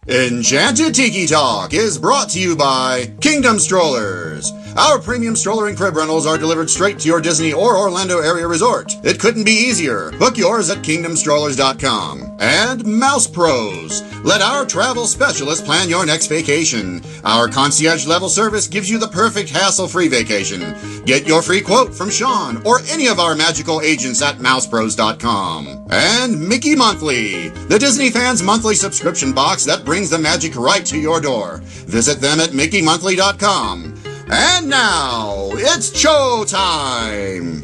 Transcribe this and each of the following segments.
Enchanted Tiki Talk is brought to you by Kingdom Strollers. Our premium stroller and crib rentals are delivered straight to your Disney or Orlando area resort. It couldn't be easier. Book yours at kingdomstrollers.com. And Mouse Pros. Let our travel specialists plan your next vacation. Our concierge level service gives you the perfect hassle-free vacation. Get your free quote from Sean or any of our magical agents at mousepros.com. And Mickey Monthly, the Disney fans' monthly subscription box that brings the magic right to your door. Visit them at mickeymonthly.com. And now, it's show time!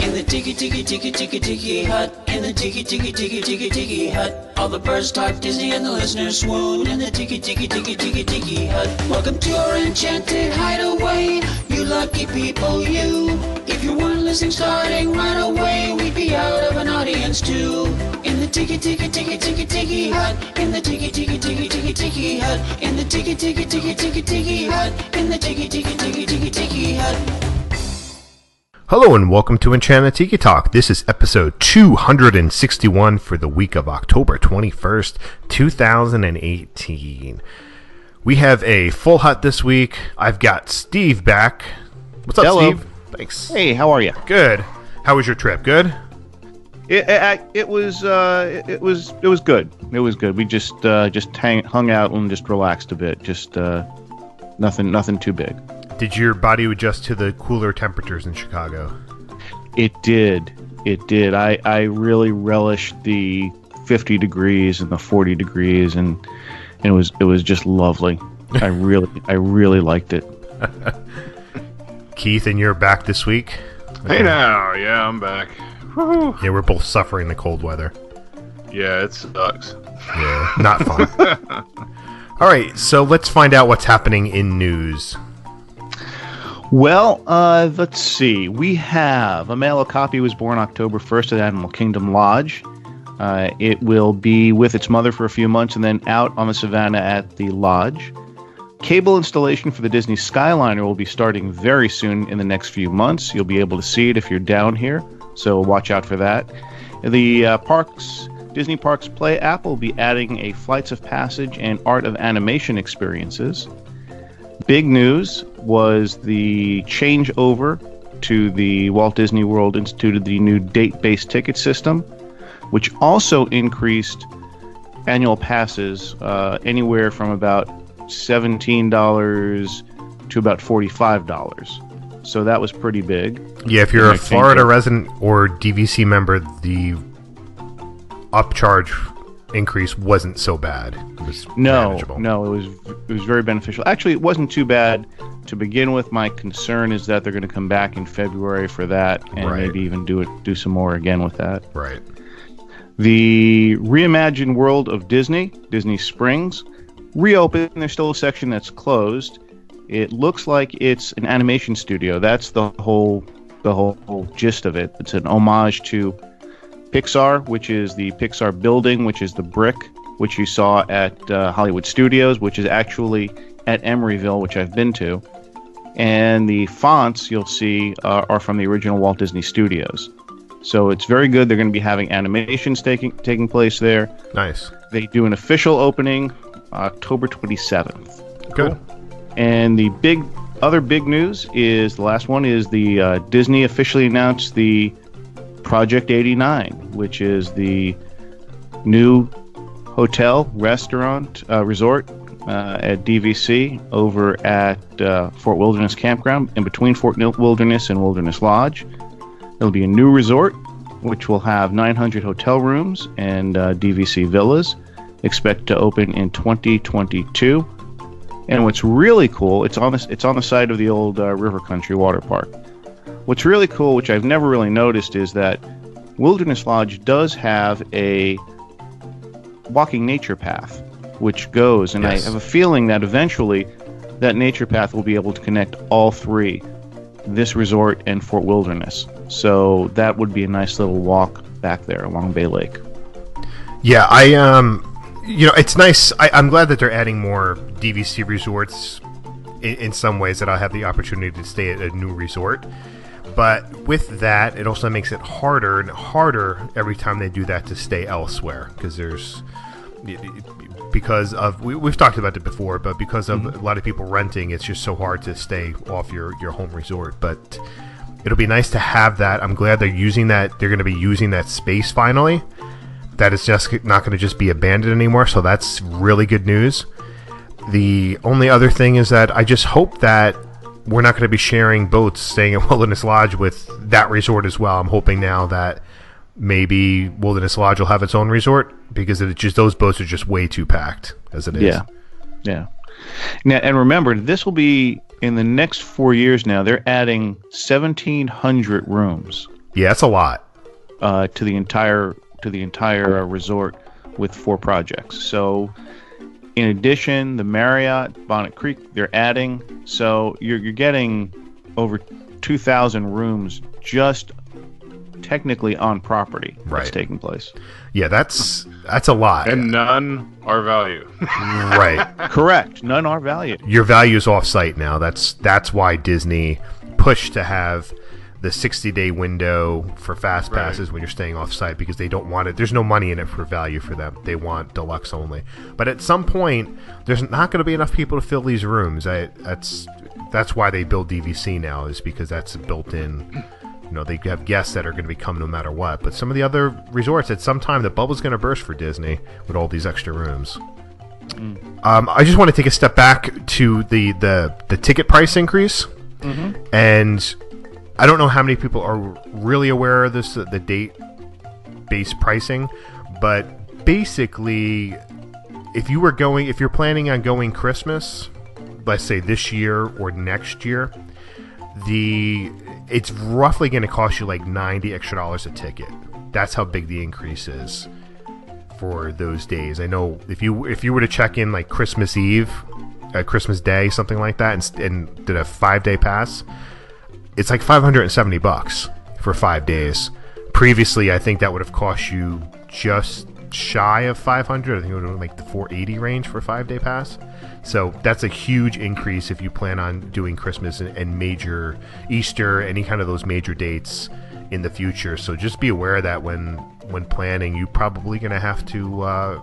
In the tiki tiki tiki tiki tiki hut, in the tiki tiki tiki tiki tiki hut, all the birds talk Disney and the listeners swoon. In the tiki tiki tiki tiki tiki hut, welcome to our enchanted hideaway, you lucky people, you. If you weren't listening starting right away, we'd be out of an audience too. In the tiki tiki tiki tiki tiki hut, in the tiki tiki tiki tiki tiki hut, in the tiki tiki tiki tiki tiki hut, in the tiki tiki tiki tiki tiki hut. Hello and welcome to Enchanted Tiki Talk. This is episode 261 for the week of October 21st, 2018. We have a full hut this week. I've got Steve back. What's up, Hello. Steve? Thanks. Hey, how are you? Good. How was your trip? Good? It was good. It was good. We just hung out and just relaxed a bit. Just nothing too big. Did your body adjust to the cooler temperatures in Chicago? It did. I really relished the 50 degrees and the 40 degrees, and it was just lovely. I really liked it. Keith, and you're back this week? Hey now, yeah, I'm back. Woo-hoo. Yeah, we're both suffering the cold weather. Yeah, it sucks. Yeah, not fun. All right, so let's find out what's happening in news. Well, let's see. We have a male copy was born October 1st at Animal Kingdom Lodge. It will be with its mother for a few months and then out on the savannah at the lodge. Cable installation for the Disney Skyliner will be starting very soon in the next few months. You'll be able to see it if you're down here, so watch out for that. The Disney Parks Play app will be adding a Flights of Passage and Art of Animation experiences. Big news was the changeover to the Walt Disney World instituted the new date-based ticket system, which also increased annual passes anywhere from about $17 to about $45. So that was pretty big. Yeah, if you're a Florida resident or DVC member, the upcharge increase wasn't so bad. It was manageable. No, it was very beneficial. Actually, it wasn't too bad to begin with. My concern is that they're going to come back in February for that, and maybe even do some more again with that. Right. The reimagined world of Disney Springs, reopened. There's still a section that's closed. It looks like it's an animation studio. That's the whole gist of it. It's an homage to Pixar, which is the Pixar building, which is the brick, which you saw at Hollywood Studios, which is actually at Emeryville, which I've been to. And the fonts you'll see are from the original Walt Disney Studios. So it's very good. They're going to be having animations taking place there. Nice. They do an official opening October 27th. Good. And the other big news is, the last one is the Disney officially announced the Project 89, which is the new hotel, restaurant, resort at DVC over at Fort Wilderness Campground, in between Fort Wilderness and Wilderness Lodge. There'll be a new resort, which will have 900 hotel rooms and DVC villas, expect to open in 2022. And what's really cool, it's on the site of the old River Country Water Park. What's really cool, which I've never really noticed, is that Wilderness Lodge does have a walking nature path, which goes, and yes. I have a feeling that eventually that nature path will be able to connect all three, this resort and Fort Wilderness. So that would be a nice little walk back there along Bay Lake. Yeah, it's nice. I'm glad that they're adding more DVC resorts in some ways, that I'll have the opportunity to stay at a new resort. But with that, it also makes it harder and harder every time they do that to stay elsewhere, because there's because of we've talked about it before, but because of a lot of people renting, it's just so hard to stay off your home resort. But it'll be nice to have that. I'm glad they're using that. They're going to be using that space finally. That it's just not going to just be abandoned anymore. So that's really good news. The only other thing is that I just hope that we're not going to be sharing boats staying at Wilderness Lodge with that resort as well. I'm hoping now that maybe Wilderness Lodge will have its own resort, because those boats are just way too packed as it is. Yeah. Now, and remember, this will be in the next 4 years. Now they're adding 1,700 rooms. Yeah, that's a lot to the entire resort with 4 projects. So, in addition, the Marriott, Bonnet Creek, they're adding. So you're getting over 2,000 rooms just technically on property that's taking place. Yeah, that's a lot. And none are value. Right. Correct. None are valued. Your value is off-site now. That's why Disney pushed to have the 60-day window for fast passes when you're staying off-site, because they don't want it. There's no money in it for value for them. They want deluxe only. But at some point, there's not going to be enough people to fill these rooms. That's why they build DVC now, is because that's built in. They have guests that are going to be coming no matter what. But some of the other resorts, at some time, the bubble's going to burst for Disney with all these extra rooms. I just want to take a step back to the ticket price increase. And I don't know how many people are really aware of this, the date-based pricing. But basically, if you're planning on going Christmas, let's say this year or next year, it's roughly going to cost you like $90 extra a ticket. That's how big the increase is for those days. I know if you were to check in like Christmas Eve, Christmas Day, something like that, and did a 5-day pass, it's like $570 for 5 days. Previously, I think that would have cost you just shy of $500. I think it would have been like the $480 range for a 5-day pass. So that's a huge increase if you plan on doing Christmas and major Easter, any kind of those major dates in the future. So just be aware of that when planning. You're probably going to have to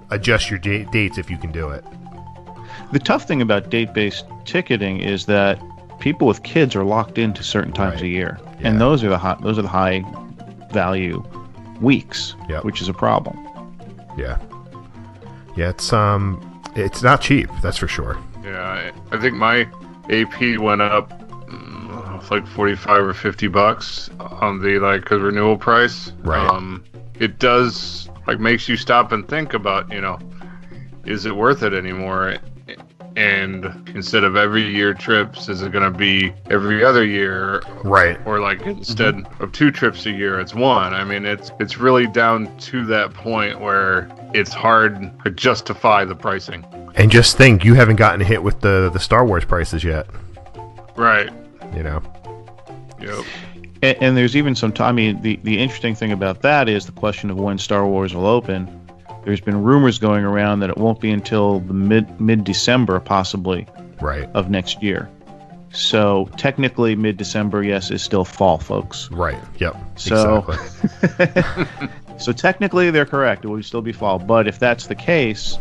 adjust your dates if you can do it. The tough thing about date-based ticketing is that people with kids are locked into certain times a year, and those are the high value weeks, which is a problem. Yeah, it's not cheap, that's for sure. Yeah, I think my AP went up like $45 or $50 on the renewal price. Right. It does makes you stop and think about, is it worth it anymore? And instead of every year trips, is it going to be every other year? Right. Or instead of 2 trips a year, it's 1. I mean, it's really down to that point where it's hard to justify the pricing. And just think, you haven't gotten hit with the Star Wars prices yet. Right. Yep. And there's even some time. I mean, the interesting thing about that is the question of when Star Wars will open. There's been rumors going around that it won't be until the mid-December, possibly, of next year. So technically, mid-December, yes, is still fall, folks. Right. Yep. So, exactly. So technically, they're correct. It will still be fall. But if that's the case,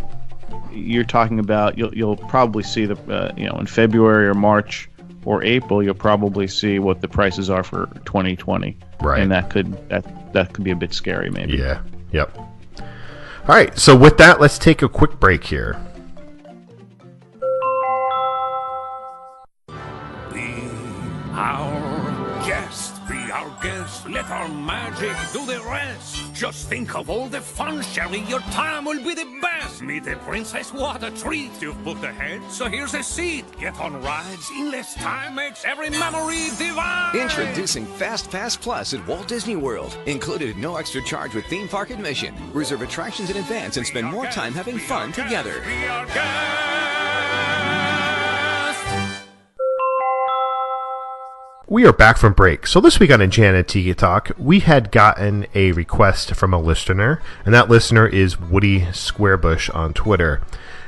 you're talking about you'll probably see in February or March or April, you'll probably see what the prices are for 2020. Right. And that could be a bit scary, maybe. Yeah. Yep. All right, so with that, let's take a quick break here. Be our guest, let our magic do the rest. Just think of all the fun sharing, your time will be the best. Meet the princess, what a treat. You've booked ahead, so here's a seat. Get on rides in less time, makes every memory divine. Introducing Fast Pass Plus at Walt Disney World. Included no extra charge with theme park admission. Reserve attractions in advance and spend more time having fun together. Be our guest. We are back from break. So this week on Enchanted Tiki Talk, we had gotten a request from a listener, and that listener is Woody Squarebush on Twitter.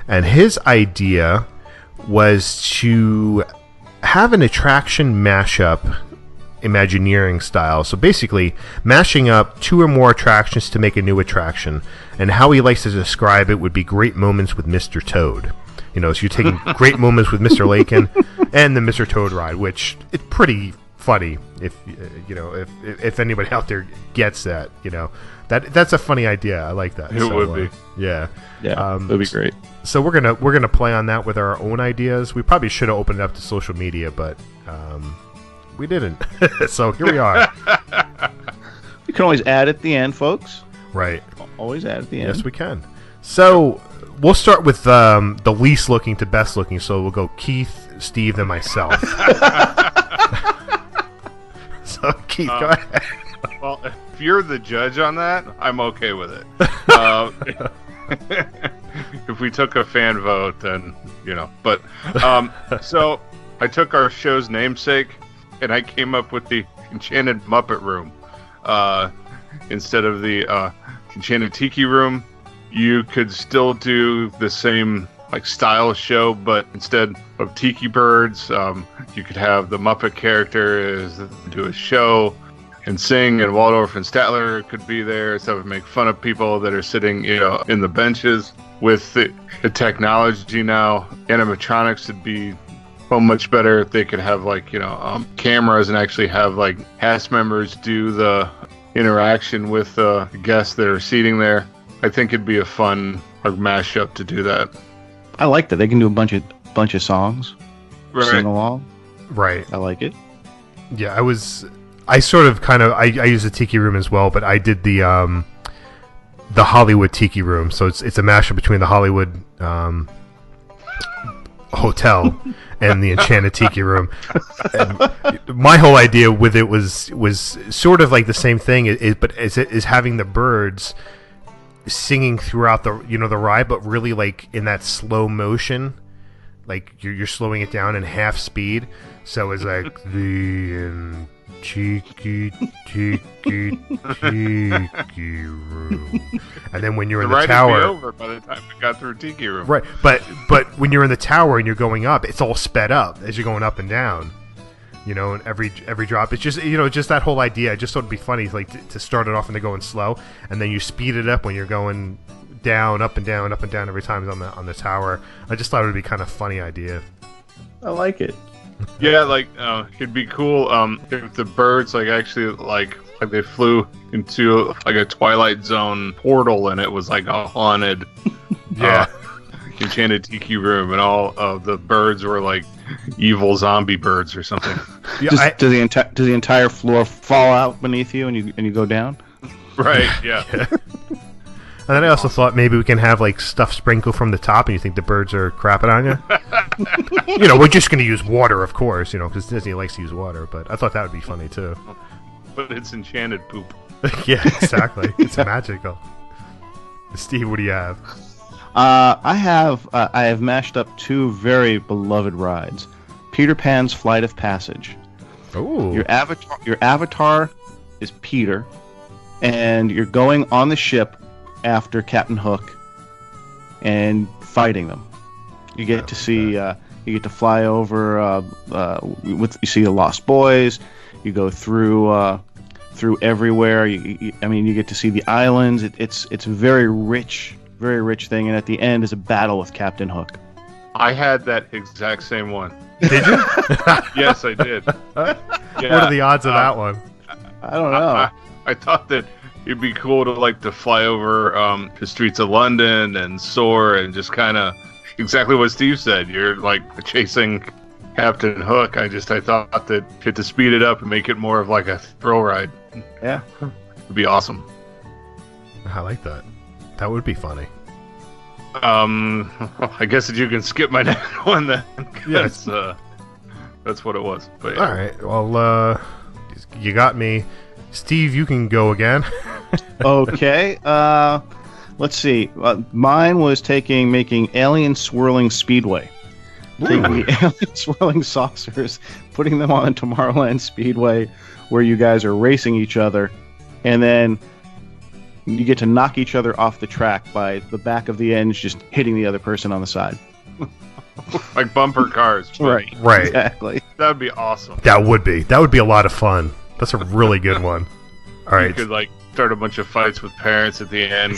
And his idea was to have an attraction mashup, Imagineering style. So basically, mashing up 2 or more attractions to make a new attraction. and how he likes to describe it would be great moments with Mr. Toad. You know, so you're taking great moments with Mr. Lakin and the Mr. Toad ride, which it's pretty funny if you know if anybody out there gets that. You know, that's a funny idea. I like that. It would be. Yeah. That'd be great. So we're gonna play on that with our own ideas. We probably should have opened it up to social media, but we didn't. So here we are. You can always add at the end, folks. Right. Always add at the end. Yes, we can. So we'll start with the least looking to best looking. So we'll go Keith, Steve, then myself. So Keith, go ahead. Well, if you're the judge on that, I'm okay with it. If we took a fan vote, then you know. But so I took our show's namesake, and I came up with the Enchanted Muppet Room instead of the Enchanted Tiki Room. You could still do the same like style show, but instead of tiki birds, you could have the Muppet characters do a show and sing, and Waldorf and Statler could be there, so it would make fun of people that are sitting, you know, in the benches. With the technology now, animatronics would be so much better if they could have like, you know, cameras and actually have like cast members do the interaction with the guests that are seating there. I think it'd be a fun like mashup to do that. I like that. They can do a bunch of songs, Right. sing along. Right. I like it. Yeah, I sort of kind of I use the Tiki Room as well, but I did the Hollywood Tiki Room, so it's a mashup between the Hollywood hotel and the Enchanted Tiki Room. And my whole idea with it was sort of like the same thing, but is having the birds singing throughout the ride, but really like in that slow motion, like you're slowing it down in half speed, so it's like the Tiki Room, and then when you're in the ride tower, would be over by the time we got through Tiki Room. right? But when you're in the tower and you're going up, it's all sped up as you're going up and down. You know, and every drop, it's just, you know, just that whole idea. I just thought it'd be funny, like to start it off and they're going slow, and then you speed it up when you're going down, up and down, up and down every time on the tower. I just thought it would be kind of funny idea. I like it. Yeah, like it'd be cool if the birds like actually like they flew into like a Twilight Zone portal and it was like a haunted Enchanted Tiki Room, and all of the birds were like evil zombie birds or something. Yeah, Does the entire floor fall out beneath you and you go down? Right, yeah. And then I also thought maybe we can have like stuff sprinkled from the top, and you think the birds are crapping on you. You know, we're just going to use water, of course, you know, because Disney likes to use water. But I thought that would be funny too. But it's enchanted poop. Yeah, exactly. It's magical. Steve, what do you have? I have mashed up two very beloved rides. Peter Pan's Flight of Passage. Oh, Your avatar is Peter, and you're going on the ship after Captain Hook and fighting them. You get to see you get to fly over you see the Lost Boys. You go through everywhere. You get to see the islands. It's a very rich thing, and at the end is a battle with Captain Hook. I had that exact same one. did you? Yes, I did. What are the odds of that one? I don't know. I thought that it'd be cool to fly over the streets of London and soar and just kind of exactly what Steve said. You're like chasing Captain Hook. I thought that to speed it up and make it more of like a thrill ride. Yeah, It'd be awesome. I like that. That would be funny. I guess that you can skip my next one then. Yes. That's what it was. But yeah. All right. Well, you got me. Steve, you can go again. Okay. Let's see. Mine was making alien swirling speedway. Taking the alien swirling saucers, putting them on Tomorrowland Speedway, where you guys are racing each other, and then you get to knock each other off the track by the back of the ends just hitting the other person on the side. Like bumper cars. Right. Exactly. That would be awesome. That would be a lot of fun. That's a really good one. All right. You could start a bunch of fights with parents at the end.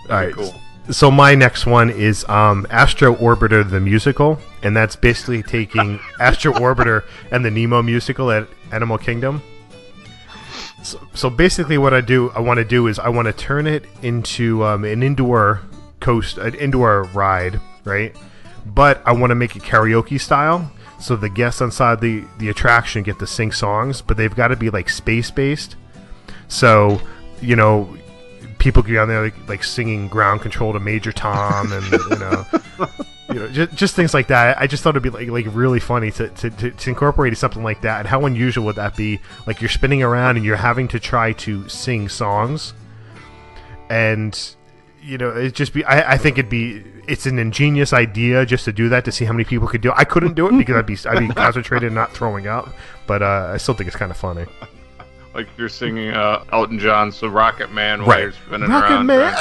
All right. Cool. So my next one is Astro Orbiter the musical, and that's basically taking Astro Orbiter and the Nemo musical at Animal Kingdom. So basically, what I want to do is I want to turn it into an indoor ride, right? But I want to make it karaoke style, so the guests inside the attraction get to sing songs, but they've got to be like space based. So people go down there like singing Ground Control to Major Tom, and just things like that. I just thought it'd be like really funny to incorporate something like that. And how unusual would that be? Like you're spinning around and you're having to try to sing songs, and it just be. I think it's an ingenious idea just to do that, to see how many people could do it. I couldn't do it because I'd be concentrated and not throwing up, but I still think it's kind it's kind of funny. Like you're singing Elton John, so Rocket Man while you're spinning Rocket around. Man.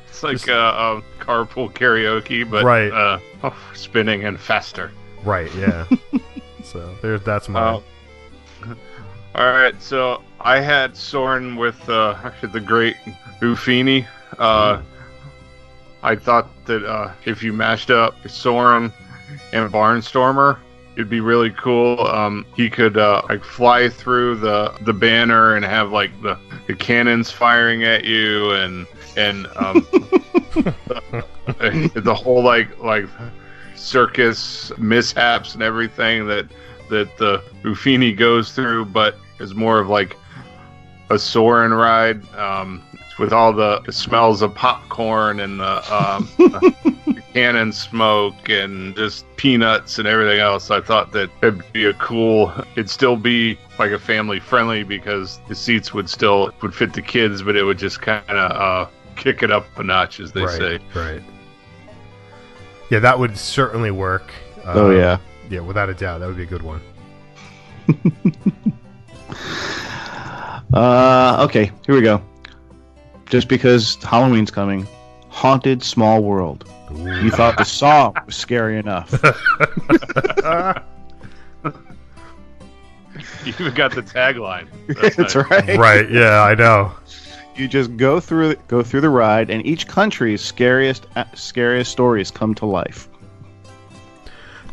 It's like carpool karaoke, but spinning and faster. Right, yeah. So that's mine. All right, so I had Soarin' with actually the great Buffini. I thought that if you mashed up Soarin' and Barnstormer, it'd be really cool. He could like fly through the banner and have like the cannons firing at you, and the whole like circus mishaps and everything that the Buffini goes through, but is more of like a Soarin' ride. With all the smells of popcorn and the cannon smoke and just peanuts and everything else, I thought that it'd be it'd still be like a family friendly, because the seats would fit the kids, but it would just kind of kick it up a notch, as they say. Right. Yeah, that would certainly work. Yeah, without a doubt, that would be a good one. Okay, here we go. Just because Halloween's coming, Haunted Small World. Ooh. You thought the song was scary enough. You even got the tagline. That's right. Right, yeah, I know. You just go through the ride, and each country's scariest stories come to life.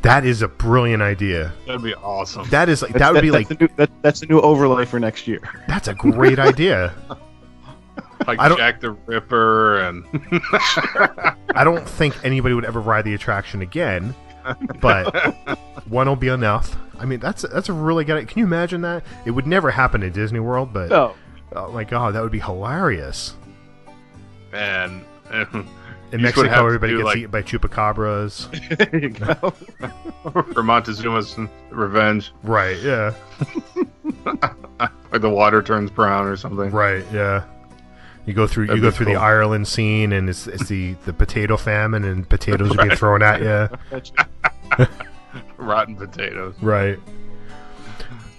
That is a brilliant idea. That'd be awesome. That's the new overlay for next year. That's a great idea. Like Jack the Ripper, and I don't think anybody would ever ride the attraction again, but one will be enough. I mean, that's a really good. Can you imagine that? It would never happen in Disney World, but oh my god, that would be hilarious. And in Mexico, everybody gets eaten by chupacabras. There you go. For Montezuma's revenge. Right. Yeah. Like the water turns brown or something. Right. Yeah. You go through the Ireland scene, and it's the potato famine, and potatoes are being thrown at you. Rotten potatoes. Right.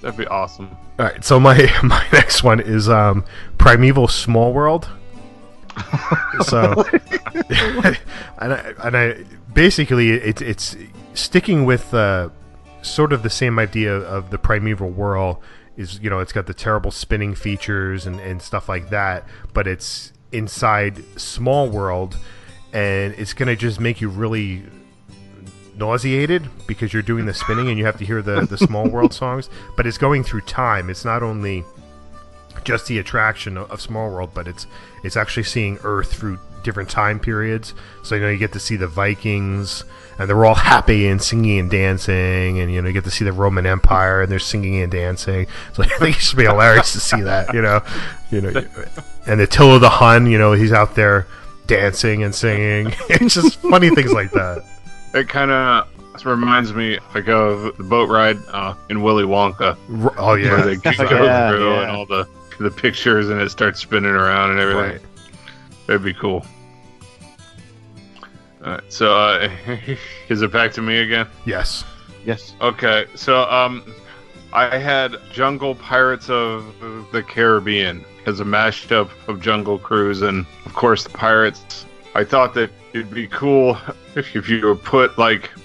That'd be awesome. All right. So my next one is Primeval Small World. So, and I basically it's sticking with sort of the same idea of the Primeval World. It's got the terrible spinning features and stuff like that, but it's inside Small World, and it's going to just make you really nauseated because you're doing the spinning and you have to hear the Small World songs, but it's going through time. It's not only just the attraction of Small World, but it's actually seeing Earth through different time periods. So you get to see the Vikings, and they're all happy and singing and dancing, and you get to see the Roman Empire, and they're singing and dancing. So I think it should be hilarious to see that, and Attila the Hun, he's out there dancing and singing. It's just funny things like that. It kind of reminds me of the boat ride in Willy Wonka. Oh yeah, where they go through and all the pictures, and it starts spinning around and everything. Right. That'd be cool. All right, so is it back to me again? Yes. Okay, so I had Jungle Pirates of the Caribbean as a mashup of Jungle Cruise and, of course, the Pirates. I thought that it'd be cool if you were put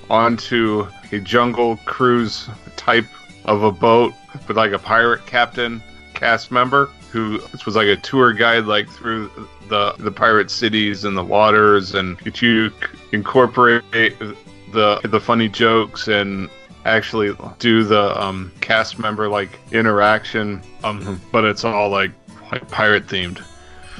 onto a Jungle Cruise type of a boat with like a pirate captain cast member who this was like a tour guide like through the pirate cities and the waters, and you incorporate the funny jokes and actually do the cast member like interaction, but it's all like pirate themed.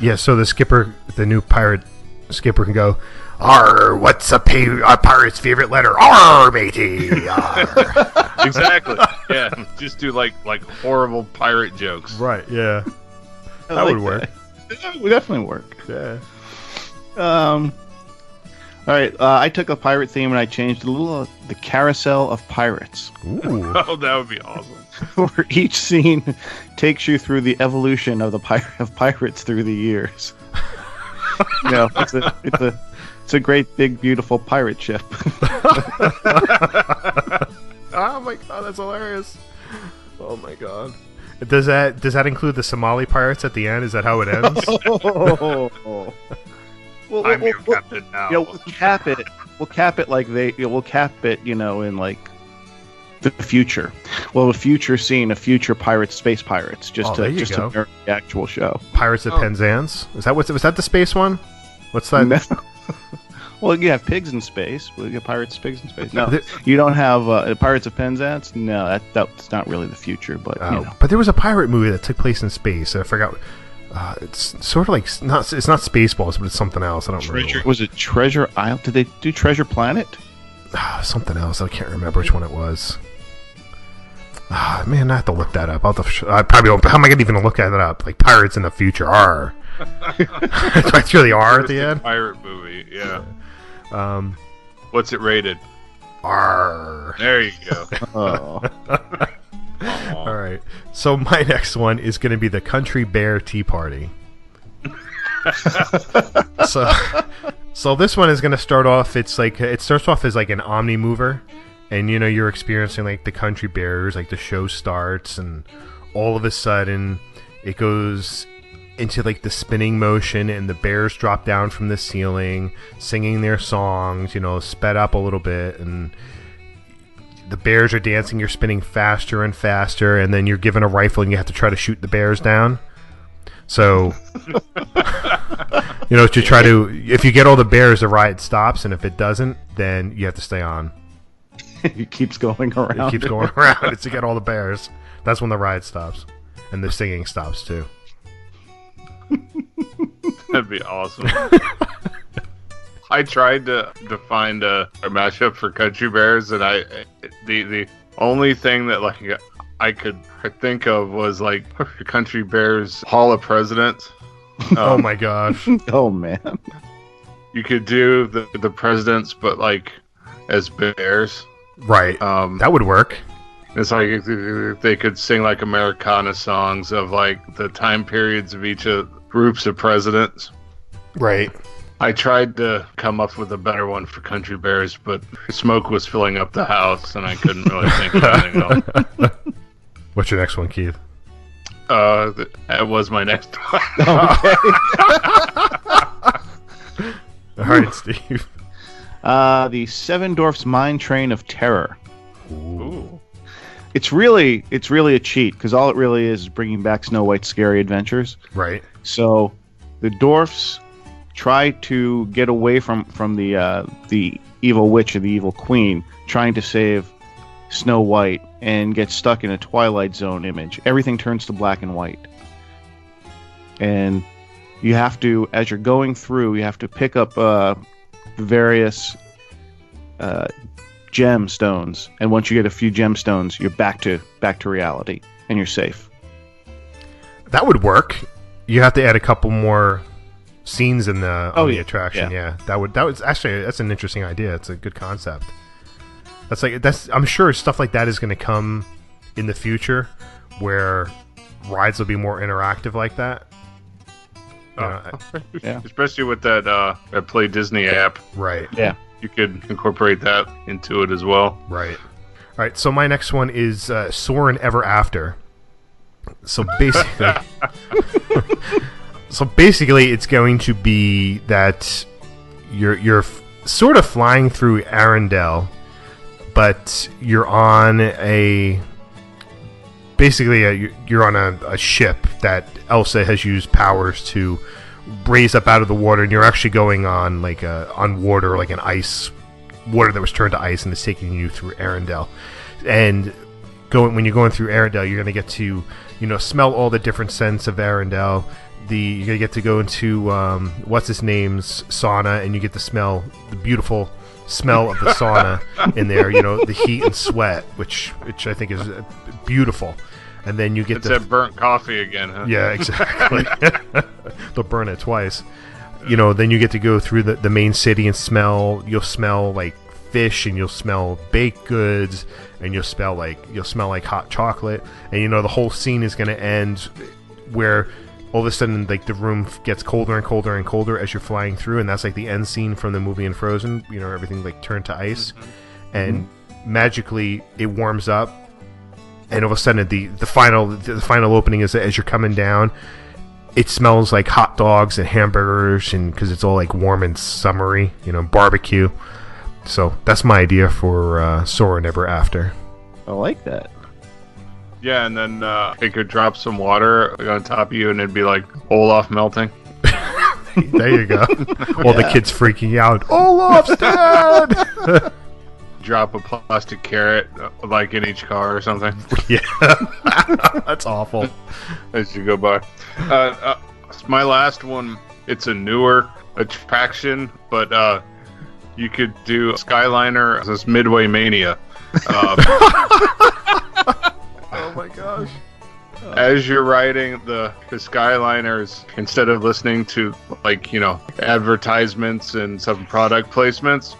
Yeah, so the skipper, the new pirate skipper, can go, "Arr, what's a pirate's favorite letter? Arr, matey." Arr. Exactly. Yeah, just do like horrible pirate jokes. Right. Yeah, that like would work. That would definitely work. Yeah. All right, I took a pirate theme and I changed it a little. The Carousel of Pirates. Ooh. Oh, that would be awesome. Where each scene takes you through the evolution of pirates through the years. You know, it's a great big beautiful pirate ship. Oh my god, that's hilarious! Oh my god. Does that include the Somali pirates at the end? Is that how it ends? I'm your captain now. You know, we'll cap it. We'll cap it like we'll cap it. You know, in like the future. Well, a future scene, a future pirates, space pirates, just to mirror the actual show. Pirates of Penzance. Was that the space one? What's that? No. Well, you have pigs in space. Well, you have pirates, pigs in space. No, you don't have Pirates of Penzance. No, that's not really the future. But you know. But there was a pirate movie that took place in space. I forgot. It's sort of like it's not Spaceballs, but it's something else. I don't remember. Was it Treasure Isle? Did they do Treasure Planet? Something else. I can't remember which one it was. Man, I have to look that up. I probably won't. How am I going to even look that up? Like Pirates in the Future. R. It's really R at the end. Pirate movie. Yeah. What's it rated? R. There you go. Oh. All right. So my next one is going to be the Country Bear Tea Party. So this one is going to start off. It starts off as like an omni mover, and you know you're experiencing like the country bears. Like the show starts, and all of a sudden it goes into like the spinning motion, and the bears drop down from the ceiling, singing their songs. You know, sped up a little bit, and the bears are dancing. You're spinning faster and faster, and then you're given a rifle, and you have to try to shoot the bears down. So, you know, if you get all the bears, the ride stops, and if it doesn't, then you have to stay on. It keeps going around. It keeps going around. It's to get all the bears. That's when the ride stops, and the singing stops too. That'd be awesome. I tried to find a mashup for country bears, and the only thing that like I could think of was like Country Bears Hall of Presidents. Oh my gosh! Oh man! You could do the presidents, but like as bears. Right. That would work. It's like they could sing like Americana songs of like the time periods of each of groups of presidents. Right. I tried to come up with a better one for Country Bears, but smoke was filling up the house, and I couldn't really think of anything else. What's your next one, Keith? That was my next one. Okay. All right, Steve. The Seven Dwarfs Mine Train of Terror. Ooh. It's really a cheat, because all it really is bringing back Snow White's Scary Adventures. Right. So the dwarfs try to get away from the evil witch or the evil queen, trying to save Snow White, and get stuck in a Twilight Zone image. Everything turns to black and white. And you have to, as you're going through, you have to pick up various gemstones, and once you get a few gemstones, you're back to reality, and you're safe. That would work. You have to add a couple more scenes in the attraction. Yeah. That's an interesting idea. It's a good concept. I'm sure stuff like that is going to come in the future, where rides will be more interactive like that. Yeah. Especially with that Play Disney app. Right. Yeah. You could incorporate that into it as well. Right. All right. So my next one is Soarin' Ever After. So basically, it's going to be that you're sort of flying through Arendelle, but you're on a basically you're on a ship that Elsa has used powers to raise up out of the water, and you're actually going on like on water, like an ice water that was turned to ice, and it's taking you through Arendelle. And when you're going through Arendelle, you're going to get to smell all the different scents of Arendelle. You're going to get to go into what's his name's sauna, and you get to smell the beautiful smell of the sauna in there, the heat and sweat, which I think is beautiful. And then you get that burnt coffee again, huh? Yeah, exactly. They'll burn it twice. Then you get to go through the main city and you'll smell like fish, and you'll smell baked goods, and you'll smell like hot chocolate. And the whole scene is going to end where all of a sudden, like, the room gets colder and colder and colder as you're flying through, and that's like the end scene from the movie in Frozen. Everything like turned to ice, and magically it warms up, and all of a sudden the final opening is as you're coming down, it smells like hot dogs and hamburgers, and because it's all like warm and summery, barbecue. So that's my idea for Sora Never After. I like that. Yeah, and then it could drop some water on top of you, and it'd be like Olaf melting. There you go. All the kids freaking out. Olaf's dead! Drop a plastic carrot, like in each car or something. Yeah. That's awful. As you go by. My last one, it's a newer attraction, but you could do Skyliner as this Midway Mania. Oh my gosh. As you're riding the Skyliners, instead of listening to advertisements and some product placements,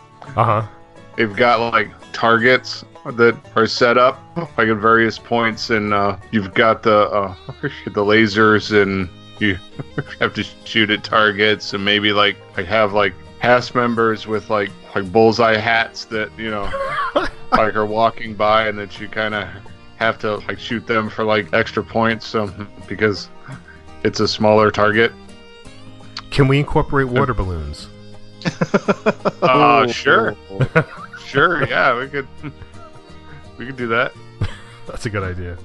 they've got like targets that are set up like at various points, and you've got the lasers, and you have to shoot at targets, and maybe like have like cast members with like bullseye hats that like are walking by, and that you kind of have to like shoot them for like extra points, because it's a smaller target. Can we incorporate water balloons? Sure. Sure, yeah, we could do that. That's a good idea.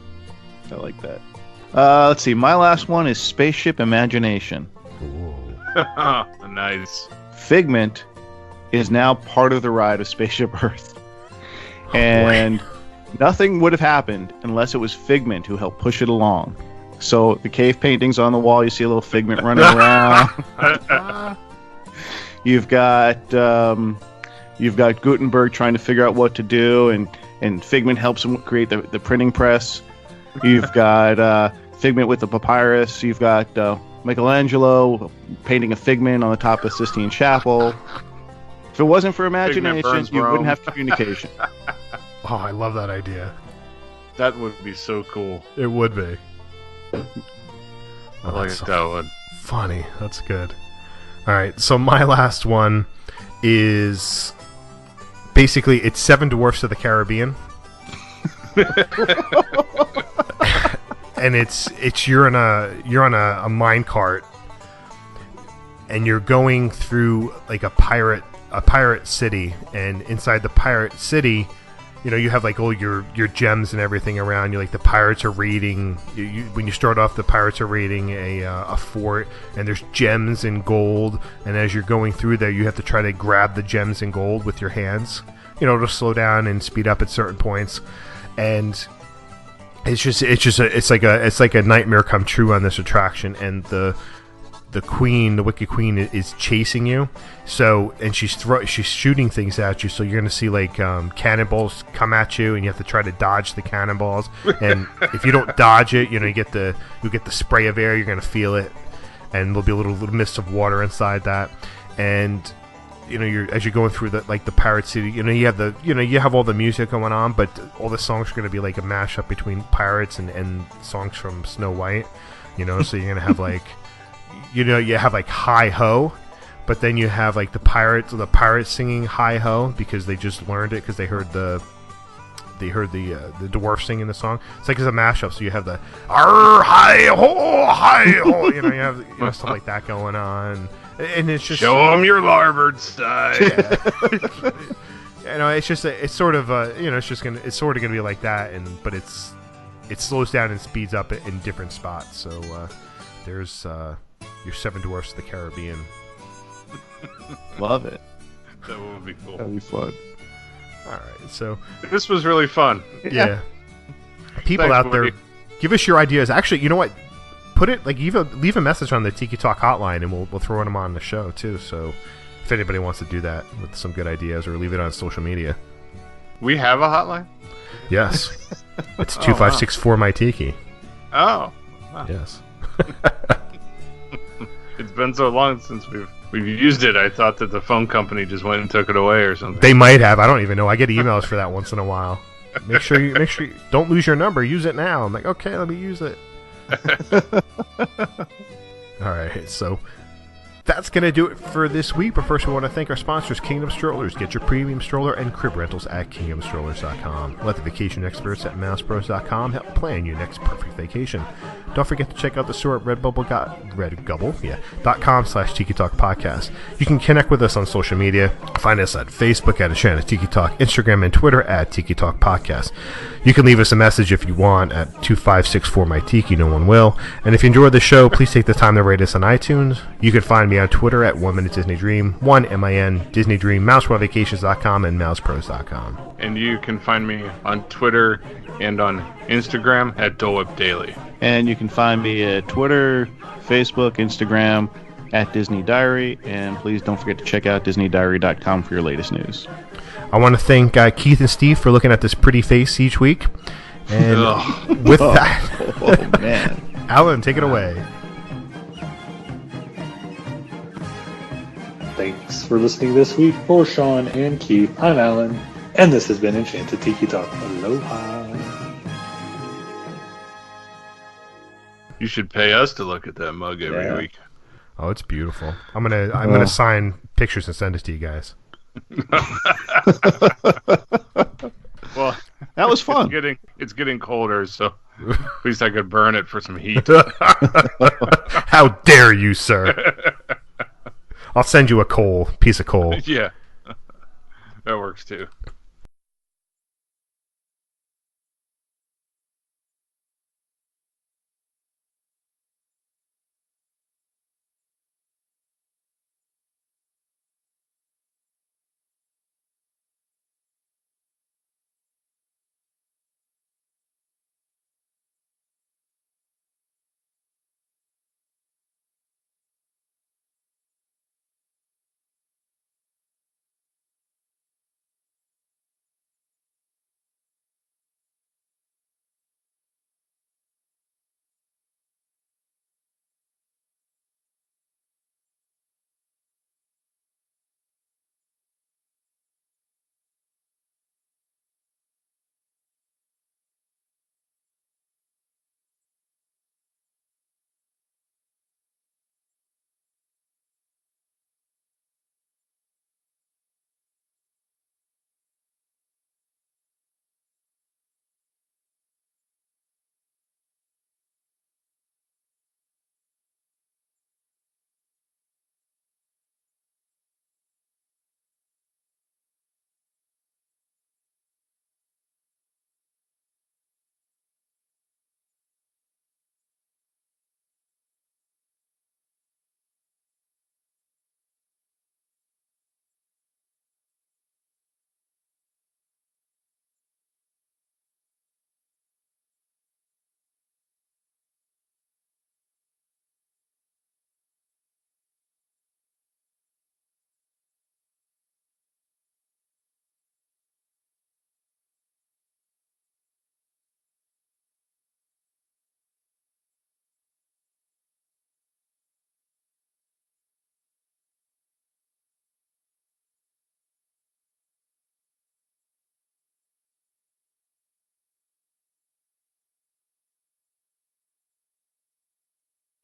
I like that. Let's see. My last one is Spaceship Imagination. Nice. Figment is now part of the ride of Spaceship Earth, and nothing would have happened unless it was Figment who helped push it along. So the cave paintings on the wall, you see a little Figment running around. You've got Gutenberg trying to figure out what to do, and Figment helps him create the printing press. You've got Figment with the papyrus. You've got Michelangelo painting a Figment on the top of Sistine Chapel. If it wasn't for imagination, you wouldn't have communication. Oh, I love that idea. That would be so cool. It would be. I like that one. Funny. That's good. All right, so my last one is basically it's Seven Dwarfs of the Caribbean. And it's you're on a mine cart, and you're going through like a pirate city, and inside the pirate city, you have like all your gems and everything around you. Like the pirates are raiding. When you start off, the pirates are raiding a fort, and there's gems and gold. And as you're going through there, you have to try to grab the gems and gold with your hands. To slow down and speed up at certain points. And it's like a nightmare come true on this attraction. And the Wicked Queen is chasing you. So, and she's shooting things at you. So you're gonna see like cannonballs come at you, and you have to try to dodge the cannonballs. And if you don't dodge it, you get the spray of air. You're gonna feel it, and there'll be a little mist of water inside that. And as you're going through the pirate city, you have all the music going on, but all the songs are gonna be like a mashup between pirates and songs from Snow White. So you're gonna have like. You have like Hi Ho, but then you have like the pirates singing Hi Ho because they just learned it because they heard the dwarf singing the song. It's like it's a mashup, so you have the Arr Hi Ho, you have stuff like that going on, and it's just show them your larboard side. Yeah. It's sort of gonna be like that, but it's it slows down and speeds up in different spots. So there's your Seven Dwarfs of the Caribbean. Love it. That would be cool. That'd be fun. All right, so This was really fun. yeah. People Thanks, out there, Woody. give us your ideas. Actually, you know what? Put it like leave a message on the Tiki Talk hotline, and we'll throw them on the show too. So if anybody wants to do that with some good ideas, or leave it on social media. We have a hotline? Yes, it's 2564 my Tiki. Oh. Wow. Yes. It's been so long since we've used it. I thought that the phone company just went and took it away or something. They might have. I don't even know. I get emails for that once in a while. Make sure you don't lose your number. Use it now. I'm like, okay, let me use it. All right, so that's going to do it for this week. But first, we want to thank our sponsors, Kingdom Strollers. Get your premium stroller and crib rentals at kingdomstrollers.com. Let the vacation experts at mousepros.com help plan your next perfect vacation. Don't forget to check out the store at redbubble.com/Tiki Talk Podcast. You can connect with us on social media. Find us at Facebook at Enchanted Tiki Talk, Instagram and Twitter at Tiki Talk Podcast. You can leave us a message if you want at 2564 my Tiki. No one will. And if you enjoyed the show, please take the time to rate us on iTunes. You can find me on Twitter at 1 Minute Disney Dream, 1MIN Disney Dream, MouseWorldVacations.com, and MousePros.com. And you can find me on Twitter and on Instagram at Dole Whip Daily. And you can find me at Twitter, Facebook, Instagram, at Disney Diary. And please don't forget to check out DisneyDiary.com for your latest news. I want to thank Keith and Steve for looking at this pretty face each week. And with that, Oh, man. Alan, take it away. Thanks for listening this week. For Sean and Keith, I'm Alan, and this has been Enchanted Tiki Talk. Aloha. You should pay us to look at that mug every week. Oh, it's beautiful. I'm gonna sign pictures and send it to you guys. Well, That was fun. It's getting colder, so at least I could burn it for some heat. How dare you, sir? I'll send you a piece of coal. Yeah, that works too.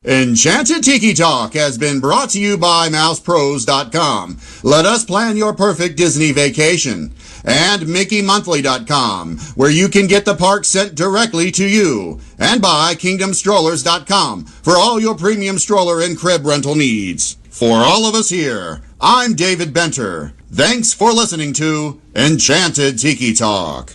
Enchanted Tiki Talk has been brought to you by MousePros.com. Let us plan your perfect Disney vacation. And MickeyMonthly.com, where you can get the park sent directly to you. And by KingdomStrollers.com for all your premium stroller and crib rental needs. For all of us here, I'm David Benter. Thanks for listening to Enchanted Tiki Talk.